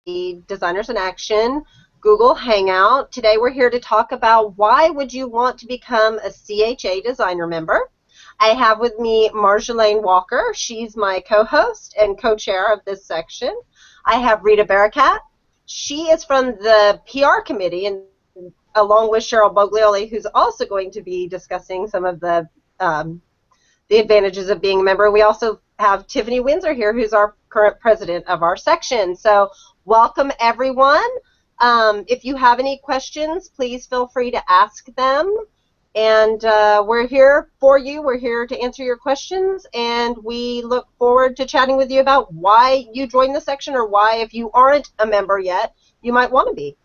Designers in Action Google Hangout. Today we're here to talk about why would you want to become a CHA designer member. I have with me Marjolaine Walker. She's my co-host and co-chair of this section. I have Rita Barakat. She is from the PR committee, and along with Cheryl Boglioli, who's also going to be discussing some of the advantages of being a member. We also have Tiffany Windsor here, who's our current president of our section. So welcome, everyone. If you have any questions, please feel free to ask them. And we're here for you. We're here to answer your questions, and we look forward to chatting with you about why you joined the section, or why, if you aren't a member yet, you might want to be.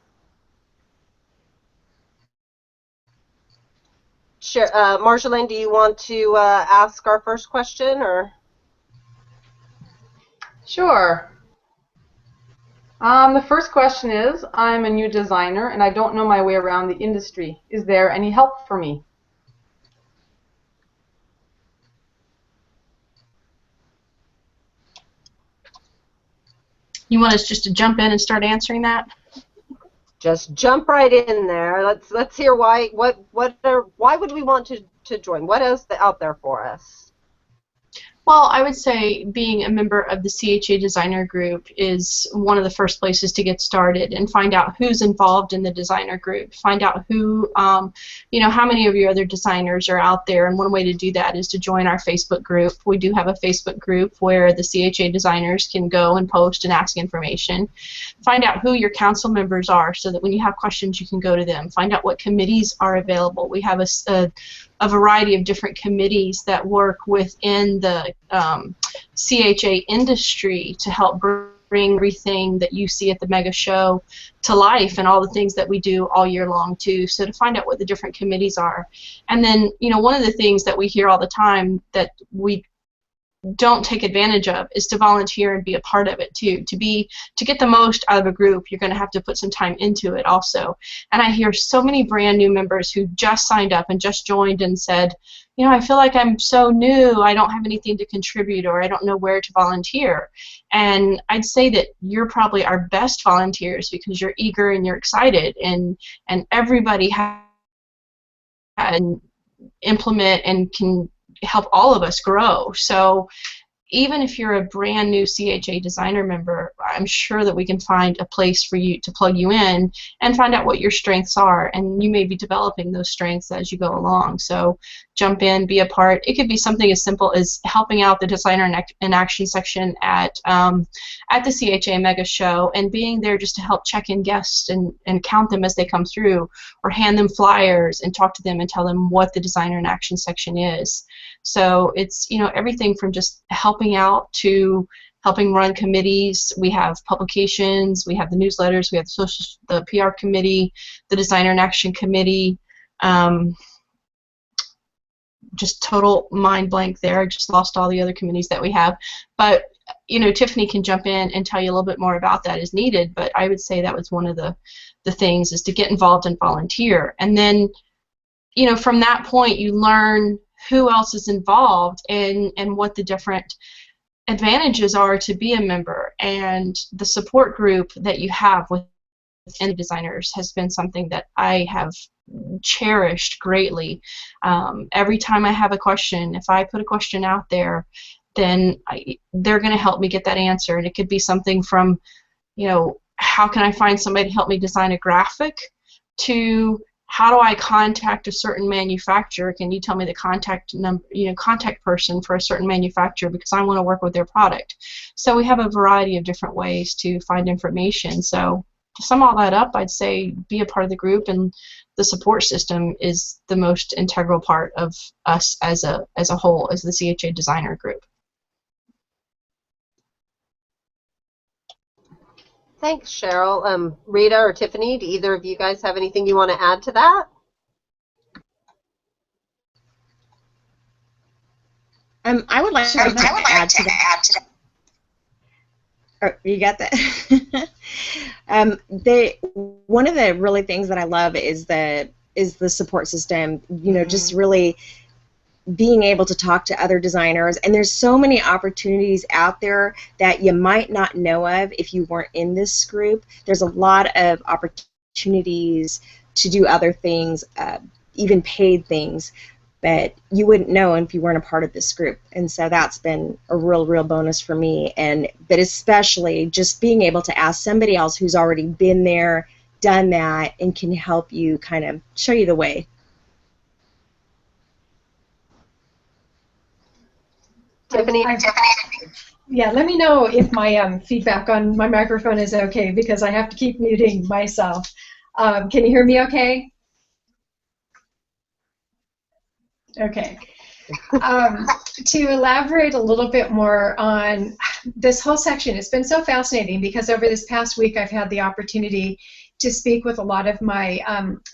Sure. Marjolaine, do you want to ask our first question, or? Sure. The first question is, I'm a new designer and I don't know my way around the industry. Is there any help for me? You want us just to jump in and start answering that? Just jump right in there. Let's hear why. Why would we want to join? What is out there for us? Well, I would say being a member of the CHA designer group is one of the first places to get started and find out who's involved in the designer group. Find out who, you know, how many of your other designers are out there. And one way to do that is to join our Facebook group. We do have a Facebook group where the CHA designers can go and post and ask information. Find out who your council members are so that when you have questions, you can go to them. Find out what committees are available. We have a variety of different committees that work within the CHA industry to help bring everything that you see at the mega show to life, and all the things that we do all year long too. So to find out what the different committees are. And then, you know, one of the things that we hear all the time that we don't take advantage of is to volunteer and be a part of it too. To get the most out of a group, you're going to have to put some time into it also. And I hear so many brand new members who just signed up and just joined and said, you know, I feel like I'm so new, I don't have anything to contribute, or I don't know where to volunteer. And I'd say that you're probably our best volunteers because you're eager and you're excited, and everybody can implement and can help all of us grow. So even if you're a brand new CHA designer member, I'm sure that we can find a place for you to plug you in and find out what your strengths are, and you may be developing those strengths as you go along. So jump in, be a part. It could be something as simple as helping out the Designer in Action section at the CHA Mega Show, and being there just to help check in guests and count them as they come through, or hand them flyers and talk to them and tell them what the Designer in Action section is. So it's, you know, everything from just helping out to helping run committees. We have publications, we have the newsletters, we have the PR committee, the Designer in Action committee. Just total mind blank there. I just lost all the other committees that we have. But, you know, Tiffany can jump in and tell you a little bit more about that as needed. But I would say that was one of the things, is to get involved and volunteer. And then, you know, from that point you learn who else is involved and what the different advantages are to be a member. And the support group that you have within the designers has been something that I have cherished greatly. Every time I have a question, if I put a question out there, then they're going to help me get that answer. And it could be something from, you know, how can I find somebody to help me design a graphic, to how do I contact a certain manufacturer? Can you tell me the contact number, you know, contact person for a certain manufacturer, because I want to work with their product. So we have a variety of different ways to find information. So to sum all that up, I'd say be a part of the group, and the support system is the most integral part of us as a whole, as the CHA designer group. Thanks, Cheryl. Rita or Tiffany, do either of you guys have anything you want to add to that? I would like to add to that. Oh, you got that? One of the really things that I love is the support system. You know, just really being able to talk to other designers, and there's so many opportunities out there that you might not know of if you weren't in this group. There's a lot of opportunities to do other things, even paid things, but you wouldn't know if you weren't a part of this group. And so that's been a real bonus for me, but especially just being able to ask somebody else who's already been there, done that, and can help you, kind of show you the way. Tiffany? Yeah, let me know if my feedback on my microphone is okay, because I have to keep muting myself. Can you hear me okay? Okay. To elaborate a little bit more on this whole section, it's been so fascinating because over this past week I've had the opportunity to speak with a lot of my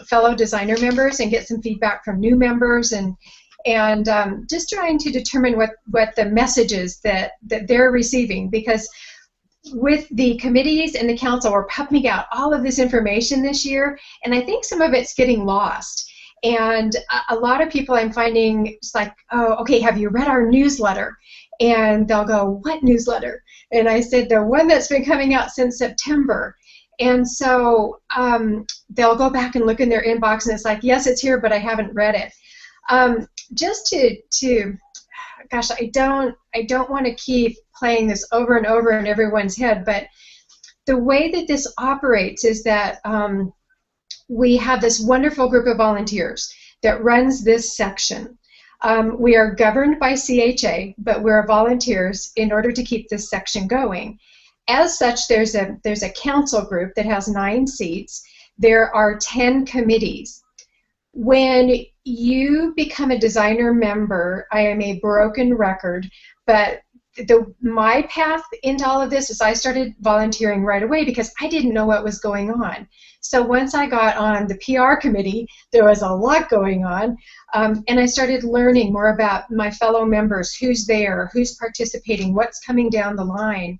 fellow designer members and get some feedback from new members, and just trying to determine what the message is that they're receiving, because with the committees and the council, we're pumping out all of this information this year, and I think some of it's getting lost. And a lot of people I'm finding, it's like, oh, okay, have you read our newsletter? And they'll go, what newsletter? And I said, the one that's been coming out since September. And so they'll go back and look in their inbox, and it's like, yes, it's here, but I haven't read it. Just to gosh, I don't want to keep playing this over and over in everyone's head, but the way that this operates is that we have this wonderful group of volunteers that runs this section. We are governed by CHA, but we're volunteers in order to keep this section going. As such, there's a council group that has 9 seats. There are 10 committees. When you become a designer member, I am a broken record, but my path into all of this is I started volunteering right away because I didn't know what was going on. So once I got on the PR committee, there was a lot going on, and I started learning more about my fellow members, who's there, who's participating, what's coming down the line.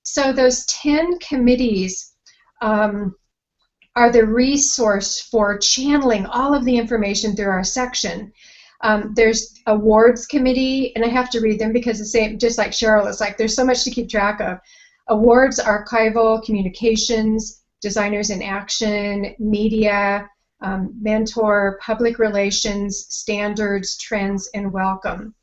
So those 10 committees are the resource for channeling all of the information through our section. There's awards committee, and I have to read them because the same, just like Cheryl, it's like there's so much to keep track of. Awards, archival, communications, designers in action, media, mentor, public relations, standards, trends, and welcome.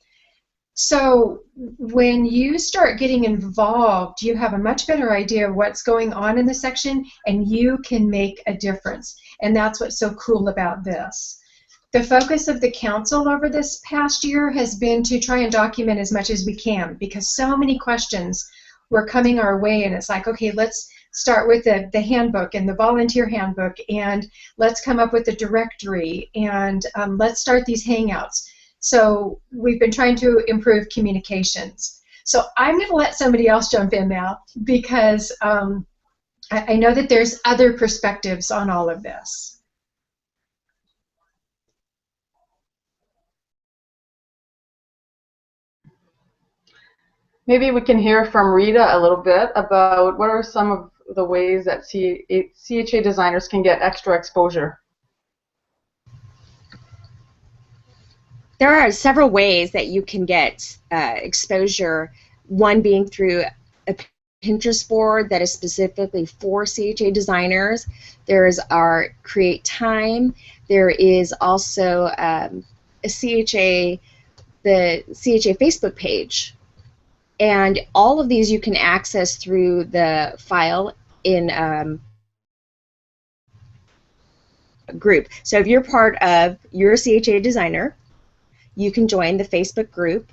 So when you start getting involved, you have a much better idea of what's going on in the section, and you can make a difference. And that's what's so cool about this. The focus of the council over this past year has been to try and document as much as we can, because so many questions were coming our way, and it's like, okay, let's start with the handbook and the volunteer handbook, and let's come up with a directory, and let's start these hangouts. So we've been trying to improve communications. So I'm going to let somebody else jump in now, because I know that there's other perspectives on all of this. Maybe we can hear from Rita a little bit about what are some of the ways that CHA designers can get extra exposure. There are several ways that you can get exposure, one being through a Pinterest board that is specifically for CHA designers. There's our Create Time. There is also the CHA Facebook page. And all of these you can access through the file in a group. So if you're you're a CHA designer, you can join the Facebook group,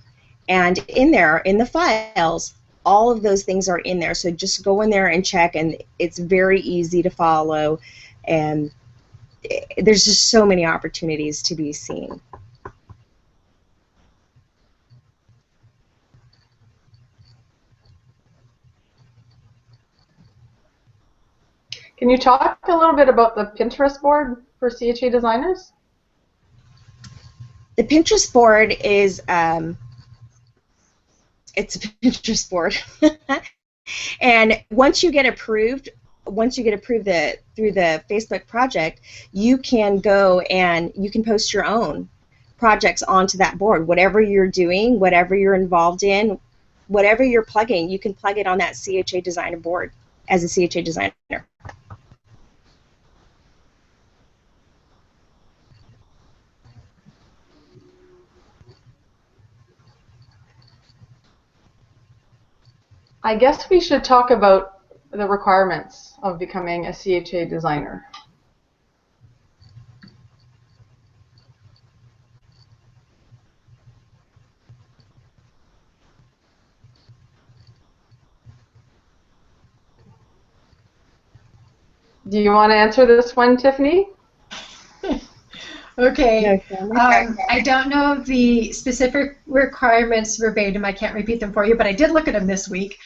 and in there, in the files, all of those things are in there. So just go in there and check, and it's very easy to follow, and there's just so many opportunities to be seen. Can you talk a little bit about the Pinterest board for CHA designers? The Pinterest board is it's a Pinterest board, and once you get approved through the Facebook project, you can go and you can post your own projects onto that board. Whatever you're doing, whatever you're involved in, whatever you're plugging, you can plug it on that CHA designer board as a CHA designer. I guess we should talk about the requirements of becoming a CHA designer. Do you want to answer this one, Tiffany? Okay. I don't know the specific requirements verbatim. I can't repeat them for you, but I did look at them this week.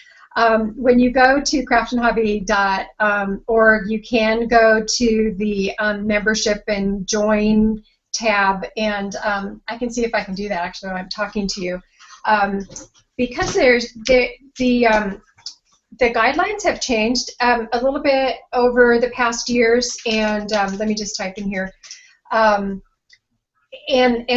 When you go to craftandhobby.org, you can go to the membership and join tab, and I can see if I can do that actually while I'm talking to you. Because there's the guidelines have changed a little bit over the past years, and let me just type in here. And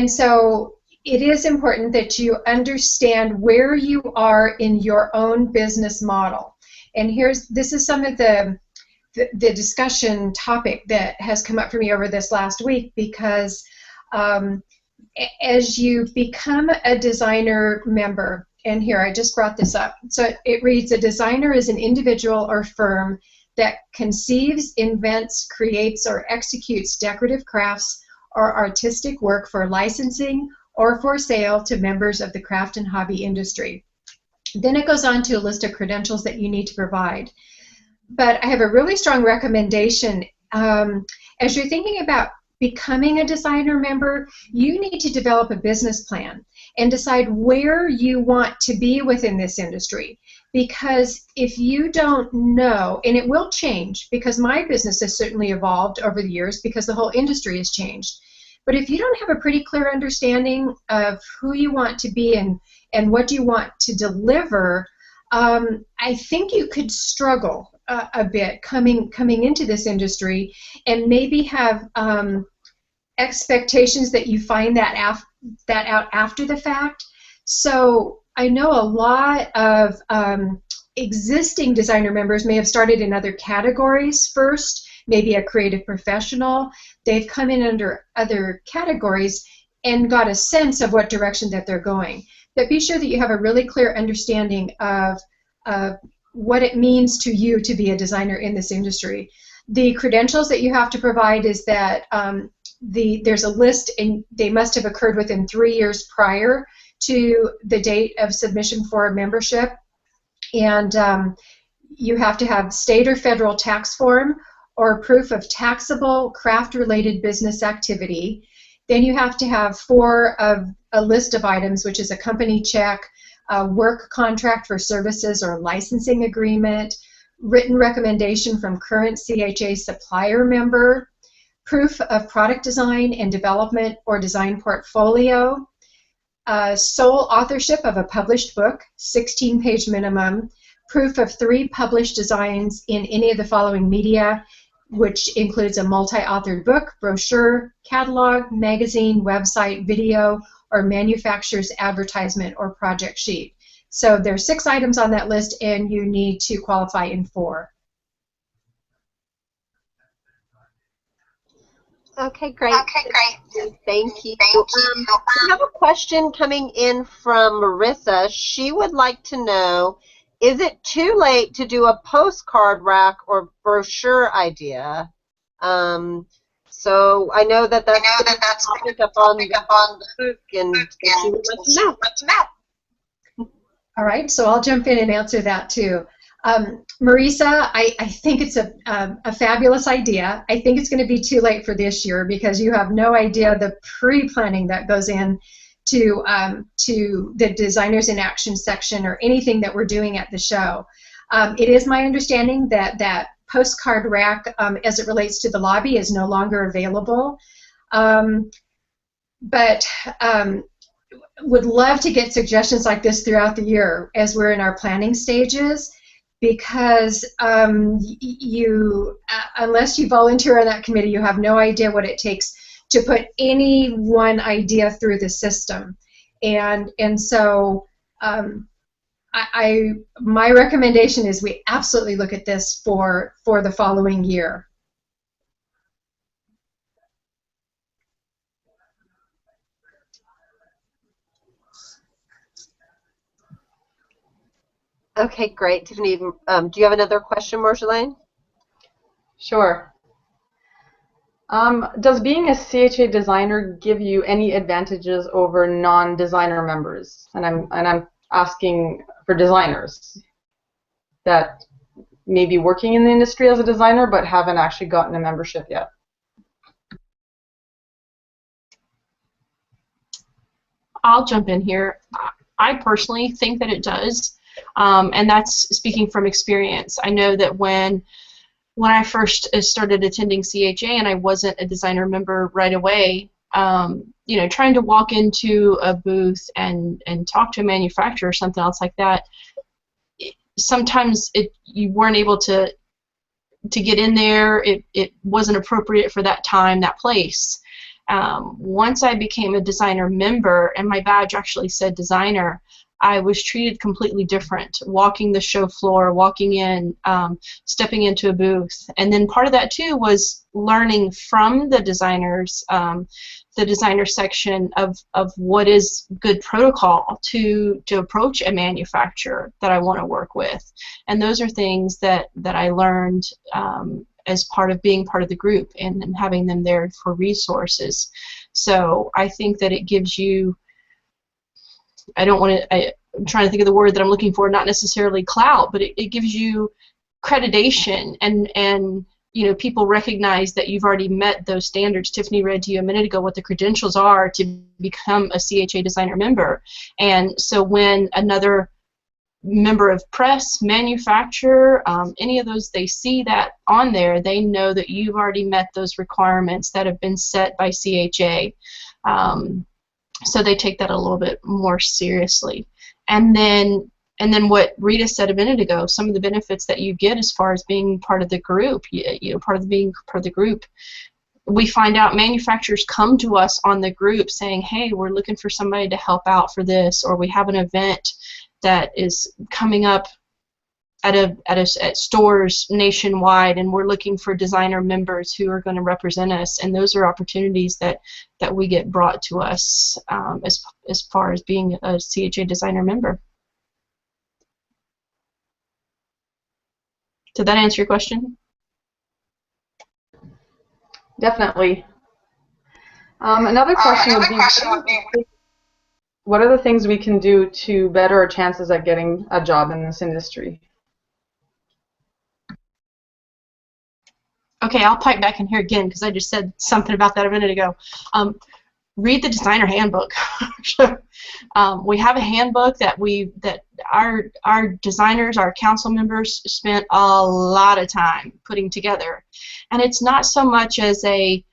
so it is important that you understand where you are in your own business model. And this is some of the discussion topic that has come up for me over this last week, because as you become a designer member, and here I just brought this up. So it reads, a designer is an individual or firm that conceives, invents, creates, or executes decorative crafts or artistic work for licensing or for sale to members of the craft and hobby industry. Then it goes on to a list of credentials that you need to provide. But I have a really strong recommendation. As you're thinking about becoming a designer member, you need to develop a business plan and decide where you want to be within this industry. Because if you don't know, and it will change, because my business has certainly evolved over the years because the whole industry has changed. But if you don't have a pretty clear understanding of who you want to be and what you want to deliver, I think you could struggle a bit coming into this industry, and maybe have expectations that you find that out after the fact. So I know a lot of existing designer members may have started in other categories first, maybe a creative professional. They've come in under other categories and got a sense of what direction that they're going. But be sure that you have a really clear understanding of what it means to you to be a designer in this industry. The credentials that you have to provide is that there's a list, and they must have occurred within 3 years prior to the date of submission for a membership. And you have to have state or federal tax form or proof of taxable craft-related business activity. Then you have to have 4 of a list of items, which is a company check, a work contract for services or licensing agreement, written recommendation from current CHA supplier member, proof of product design and development or design portfolio, sole authorship of a published book, 16-page minimum, proof of 3 published designs in any of the following media, which includes a multi-authored book, brochure, catalog, magazine, website, video, or manufacturer's advertisement or project sheet. So there's 6 items on that list, and you need to qualify in 4. Okay, great. Thank you. I have a question coming in from Marissa. She would like to know, is it too late to do a postcard rack or brochure idea? So I know that that's topic up on the book, and she would like to know. All right, so I'll jump in and answer that too. Marisa, I think it's a fabulous idea. I think it's going to be too late for this year because you have no idea the pre-planning that goes in to the Designers in Action section or anything that we're doing at the show. It is my understanding that postcard rack, as it relates to the lobby, is no longer available. But would love to get suggestions like this throughout the year as we're in our planning stages, because unless you volunteer on that committee, you have no idea what it takes to put any one idea through the system. And so my recommendation is we absolutely look at this for the following year. Okay, great. Tiffany, do you have another question, Marjolaine? Sure. Does being a CHA designer give you any advantages over non-designer members? And I'm asking for designers that may be working in the industry as a designer but haven't actually gotten a membership yet. I'll jump in here. I personally think that it does, and that's speaking from experience. I know that when I first started attending CHA and I wasn't a designer member right away, you know, trying to walk into a booth and talk to a manufacturer or something else like that, sometimes you weren't able to get in there. It wasn't appropriate for that time, that place. Once I became a designer member and my badge actually said designer, I was treated completely different, walking the show floor, walking in, stepping into a booth. And then part of that too was learning from the designers, the designer section of what is good protocol to approach a manufacturer that I want to work with. And those are things that I learned as part of being part of the group and having them there for resources. So I think that it gives you, I'm trying to think of the word that I'm looking for, not necessarily clout, but it gives you accreditation, and you know, people recognize that you've already met those standards. Tiffany read to you a minute ago what the credentials are to become a CHA designer member. And so when another member of press, manufacturer, any of those, they see that on there, they know that you've already met those requirements that have been set by CHA. So they take that a little bit more seriously. And then what Rita said a minute ago, some of the benefits that you get as far as being part of the group, you know, being part of the group, we find out manufacturers come to us on the group saying, hey, we're looking for somebody to help out for this, or we have an event that is coming up at stores nationwide, and we're looking for designer members who are going to represent us. And those are opportunities that we get brought to us as far as being a CHA designer member. Did that answer your question? Definitely. Another question would be, what are the things we can do to better our chances at getting a job in this industry? Okay, I'll pipe back in here again because I just said something about that a minute ago. Read the designer handbook. We have a handbook that our designers, our council members spent a lot of time putting together, and it's not so much as it's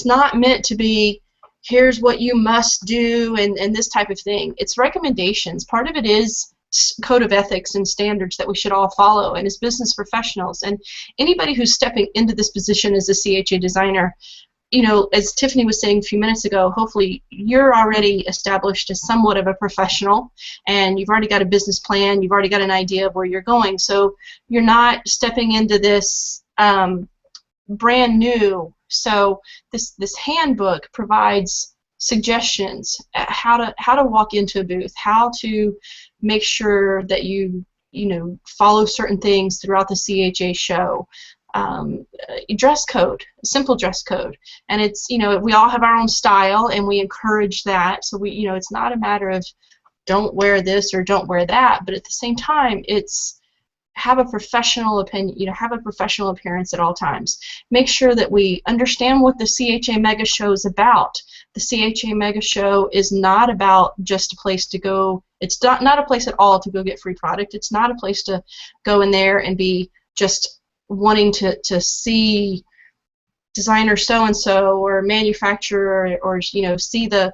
not meant to be, here's what you must do and this type of thing. It's recommendations. Part of it is code of ethics and standards that we should all follow, and as business professionals, and anybody who's stepping into this position as a CHA designer, you know, as Tiffany was saying a few minutes ago, hopefully you're already established as somewhat of a professional, and you've already got a business plan, you've already got an idea of where you're going, so you're not stepping into this brand new. So this handbook provides suggestions at how to walk into a booth, how to make sure that you follow certain things throughout the CHA show. Dress code, simple dress code, and it's, you know, we all have our own style and we encourage that, so we, you know, it's not a matter of don't wear this or don't wear that, but at the same time it's have a professional opinion, you know, have a professional appearance at all times. Make sure that we understand what the CHA Mega Show is about. The CHA Mega Show is not about just a place to go. It's not a place at all to go get free product. It's not a place to go in there and be just wanting to see designer so-and-so or manufacturer, or you know, see the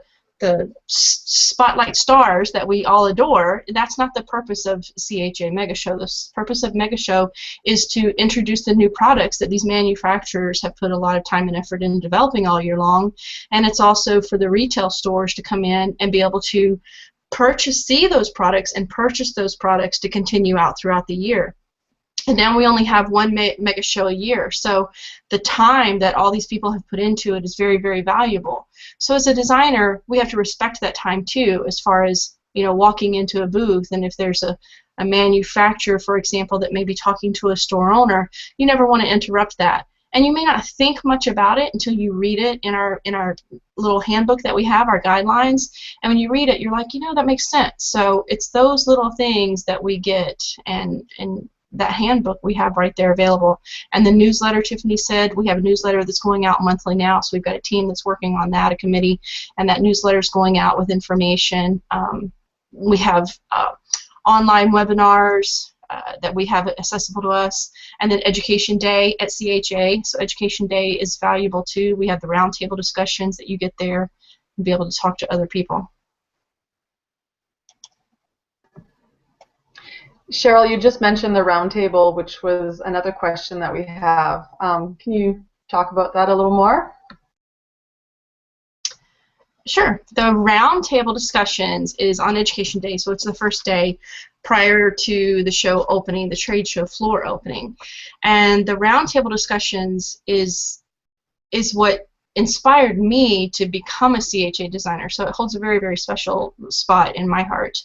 spotlight stars that we all adore. That's not the purpose of CHA Mega Show. The purpose of Mega Show is to introduce the new products that these manufacturers have put a lot of time and effort in developing all year long, and it's also for the retail stores to come in and be able to see those products and purchase those products to continue out throughout the year. And now we only have one mega show a year, so the time that all these people have put into it is very, very valuable. So as a designer, we have to respect that time too, as far as, you know, walking into a booth, and if there's a manufacturer, for example, that may be talking to a store owner, you never want to interrupt that. And you may not think much about it until you read it in our little handbook that we have, our guidelines, and when you read it, you're like, you know, that makes sense. So it's those little things that we get, and that handbook we have right there available. And the newsletter, Tiffany said, we have a newsletter that's going out monthly now, so we've got a team that's working on that, a committee, and that newsletter is going out with information. We have online webinars that we have accessible to us, and then Education Day at CHA. So Education Day is valuable too. We have the roundtable discussions that you get there and be able to talk to other people. Cheryl, you just mentioned the roundtable, which was another question that we have. Can you talk about that a little more? Sure. The roundtable discussions is on Education Day, so it's the first day prior to the show opening, the trade show floor opening. And the roundtable discussions is what inspired me to become a CHA designer, so it holds a very, very special spot in my heart.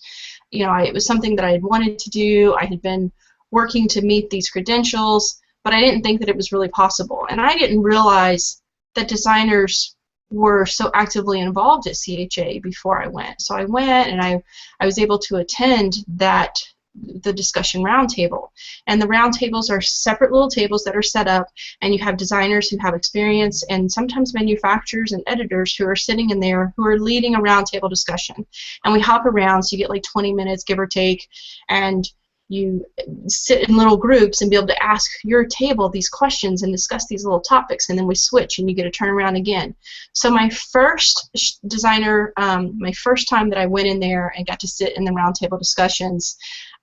You know, it was something that I had wanted to do. I had been working to meet these credentials, but I didn't think that it was really possible. And I didn't realize that designers were so actively involved at CHA before I went. So I went, and I was able to attend the discussion roundtable. And the roundtables are separate little tables that are set up, and you have designers who have experience, and sometimes manufacturers and editors who are sitting in there who are leading a roundtable discussion. And we hop around, so you get like 20 minutes, give or take, and you sit in little groups and be able to ask your table these questions and discuss these little topics, and then we switch and you get to turn around again. So my first my first time that I went in there and got to sit in the roundtable discussions,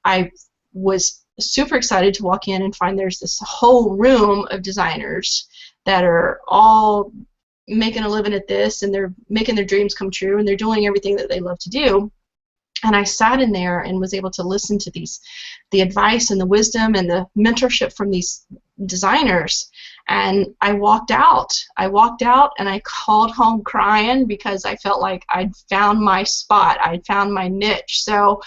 I was super excited to walk in and find there's this whole room of designers that are all making a living at this, and they're making their dreams come true, and they're doing everything that they love to do. And I sat in there and was able to listen to the advice and the wisdom and the mentorship from these designers. And I walked out. And I called home crying because I felt like I'd found my spot. I'd found my niche. So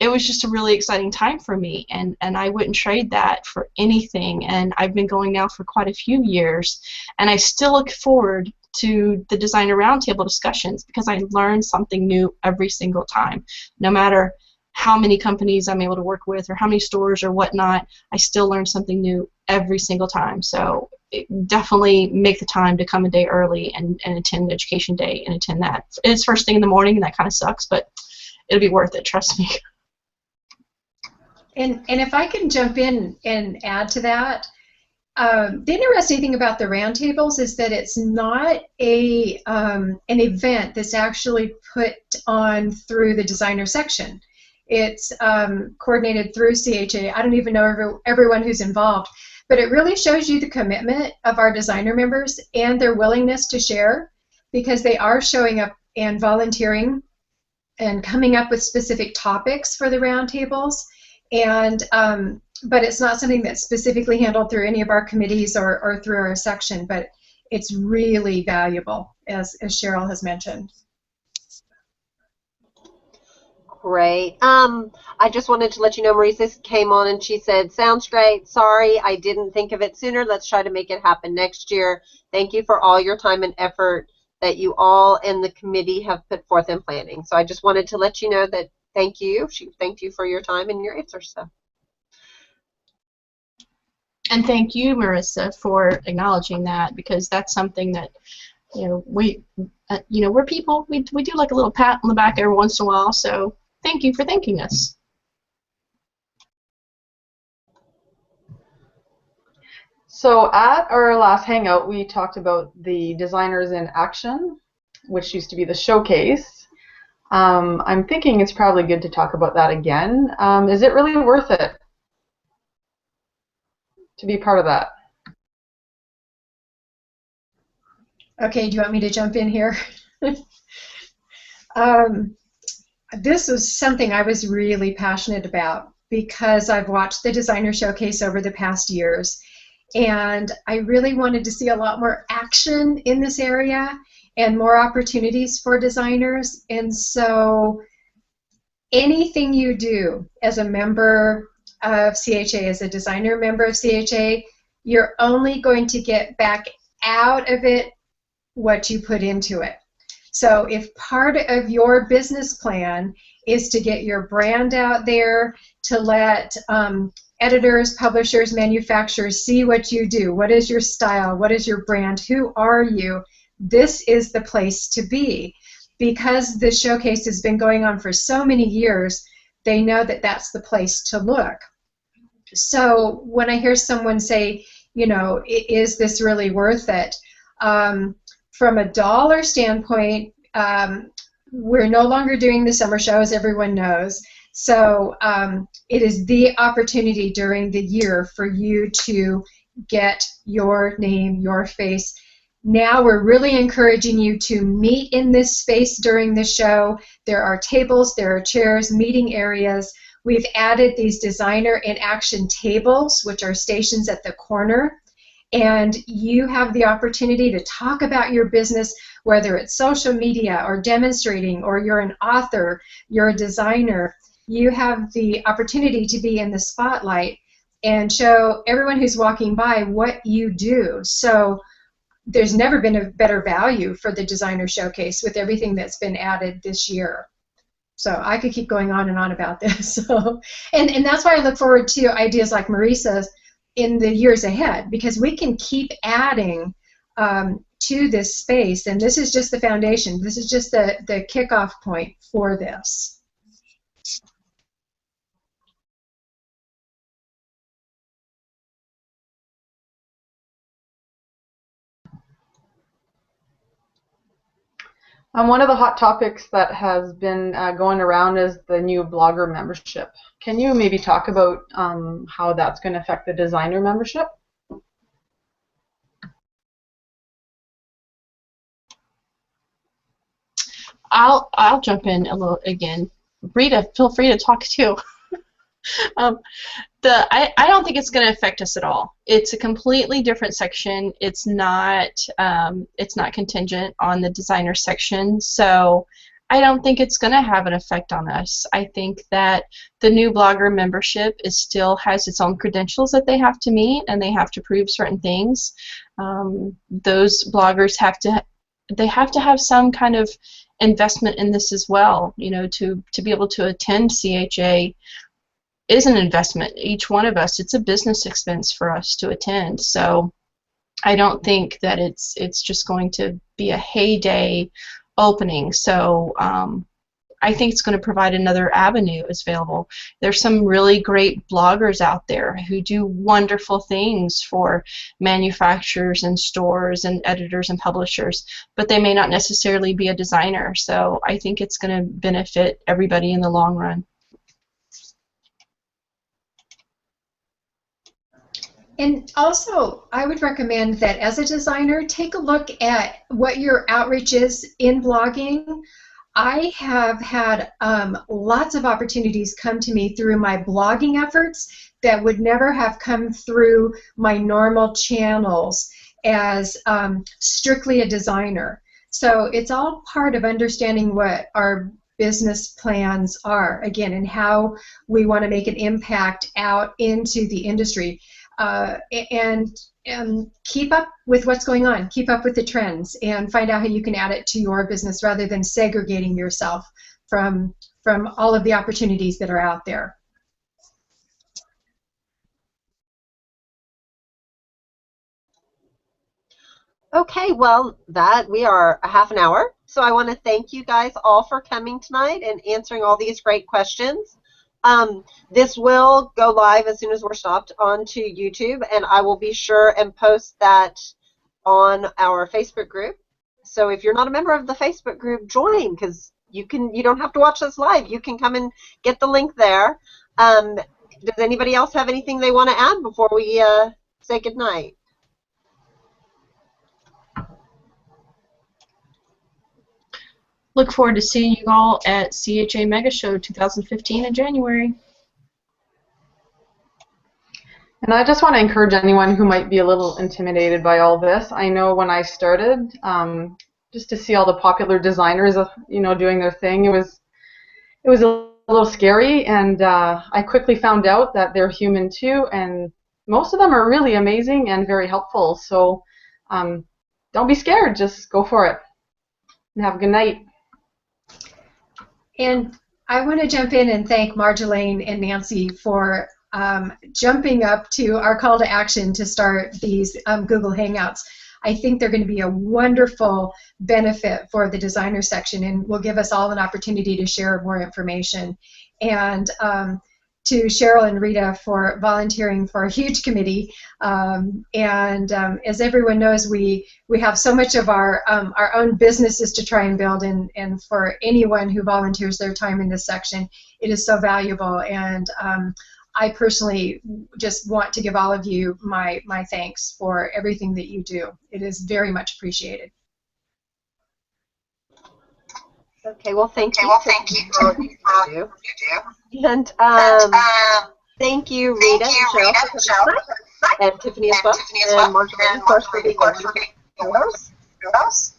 it was just a really exciting time for me, and I wouldn't trade that for anything. And I've been going now for quite a few years, and I still look forward to the designer roundtable discussions because I learn something new every single time. No matter how many companies I'm able to work with or how many stores or whatnot, I still learn something new every single time. So definitely make the time to come a day early and attend Education Day and attend that. It's first thing in the morning, and that kind of sucks, but it'll be worth it, trust me. And if I can jump in and add to that, the interesting thing about the roundtables is that it's not an event that's actually put on through the designer section. It's coordinated through CHA. I don't even know everyone who's involved, but it really shows you the commitment of our designer members and their willingness to share, because they are showing up and volunteering and coming up with specific topics for the roundtables. And but it's not something that's specifically handled through any of our committees or through our section, but it's really valuable, as Cheryl has mentioned. Great. I just wanted to let you know Marisa came on and she said, sounds great. Sorry, I didn't think of it sooner. Let's try to make it happen next year. Thank you for all your time and effort that you all and the committee have put forth in planning. So I just wanted to let you know that thank you. She thanked you for your time and your answers. So. And thank you, Marisa, for acknowledging that, because that's something that, you know, we're people. We do like a little pat on the back every once in a while. So thank you for thanking us. So at our last hangout, we talked about the designers in action, which used to be the showcase. I'm thinking it's probably good to talk about that again. Is it really worth it to be part of that? Okay, do you want me to jump in here? This was something I was really passionate about because I've watched the designer showcase over the past years, and I really wanted to see a lot more action in this area and more opportunities for designers. And so anything you do as a member of CHA, as a designer member of CHA, you're only going to get back out of it what you put into it. So if part of your business plan is to get your brand out there, to let editors, publishers, manufacturers see what you do, what is your style, what is your brand, who are you, this is the place to be. Because the showcase has been going on for so many years, they know that that's the place to look. So when I hear someone say, you know, is this really worth it? From a dollar standpoint, we're no longer doing the summer show, as everyone knows. So it is the opportunity during the year for you to get your name, your face. Now we're really encouraging you to meet in this space during the show. There are tables, there are chairs, meeting areas. We've added these designer in action tables, which are stations at the corner. And you have the opportunity to talk about your business, whether it's social media or demonstrating, or you're an author, you're a designer. You have the opportunity to be in the spotlight and show everyone who's walking by what you do. So there's never been a better value for the designer showcase with everything that's been added this year. So I could keep going on and on about this. So, and that's why I look forward to ideas like Marisa's in the years ahead, because we can keep adding to this space, and this is just the foundation. This is just the kickoff point for this. One of the hot topics that has been going around is the new blogger membership. Can you maybe talk about how that's going to affect the designer membership? I'll jump in a little again. Rita, feel free to talk too. I don't think it's going to affect us at all. It's a completely different section. It's not contingent on the designer section, so I don't think it's going to have an effect on us. I think that the new blogger membership still has its own credentials that they have to meet, and they have to prove certain things. Those bloggers have to have some kind of investment in this as well. You know, to be able to attend CHA is an investment. Each one of us, it's a business expense for us to attend. So I don't think that it's just going to be a heyday opening. So I think it's going to provide another avenue as available. There's some really great bloggers out there who do wonderful things for manufacturers and stores and editors and publishers, but they may not necessarily be a designer. So I think it's going to benefit everybody in the long run. And also, I would recommend that as a designer, take a look at what your outreach is in blogging. I have had lots of opportunities come to me through my blogging efforts that would never have come through my normal channels as strictly a designer. So it's all part of understanding what our business plans are, again, and how we want to make an impact out into the industry. And keep up with what's going on, keep up with the trends, and find out how you can add it to your business rather than segregating yourself from all of the opportunities that are out there. Okay, well, we are a half an hour, so I want to thank you guys all for coming tonight and answering all these great questions. This will go live as soon as we're stopped onto YouTube, and I will be sure and post that on our Facebook group. So if you're not a member of the Facebook group, join, because you don't have to watch us live. You can come and get the link there. Does anybody else have anything they want to add before we say goodnight? Look forward to seeing you all at CHA Mega Show 2015 in January. And I just want to encourage anyone who might be a little intimidated by all this. I know when I started, just to see all the popular designers, doing their thing, it was a little scary, and I quickly found out that they're human too, and most of them are really amazing and very helpful. So don't be scared, just go for it. And have a good night. And I want to jump in and thank Marjolaine and Nancy for jumping up to our call to action to start these Google Hangouts. I think they're going to be a wonderful benefit for the designer section, and will give us all an opportunity to share more information. And to Cheryl and Rita for volunteering for a huge committee. As everyone knows, we have so much of our own businesses to try and build, and for anyone who volunteers their time in this section, it is so valuable. And I personally just want to give all of you my thanks for everything that you do. It is very much appreciated. Okay, well, thank you. For all you do. And thank you, Rita and Cheryl, for coming tonight, and Tiffany as well, and Marjolaine, of course, for being with us.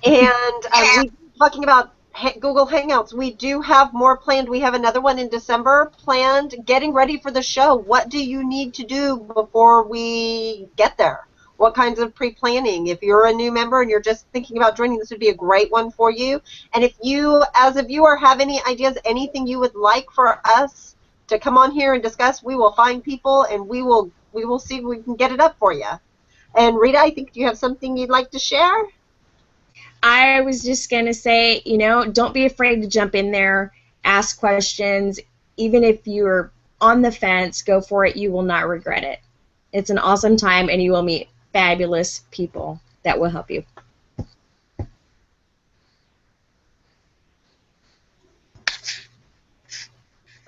And we're talking about Google Hangouts. We do have more planned. We have another one in December planned. Getting ready for the show. What do you need to do before we get there? What kinds of pre-planning? If you're a new member and you're just thinking about joining, this would be a great one for you. And if you, as a viewer, have any ideas, anything you would like for us to come on here and discuss, we will find people, and we will see if we can get it up for you. And Rita, I think you have something you'd like to share? I was just going to say, don't be afraid to jump in there, ask questions. Even if you're on the fence, go for it. You will not regret it. It's an awesome time, and you will meet fabulous people that will help you.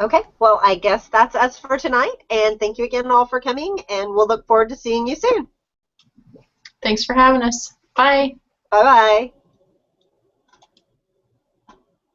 Okay, well, I guess that's us for tonight, and thank you again all for coming, and we'll look forward to seeing you soon. Thanks for having us. Bye. Bye-bye.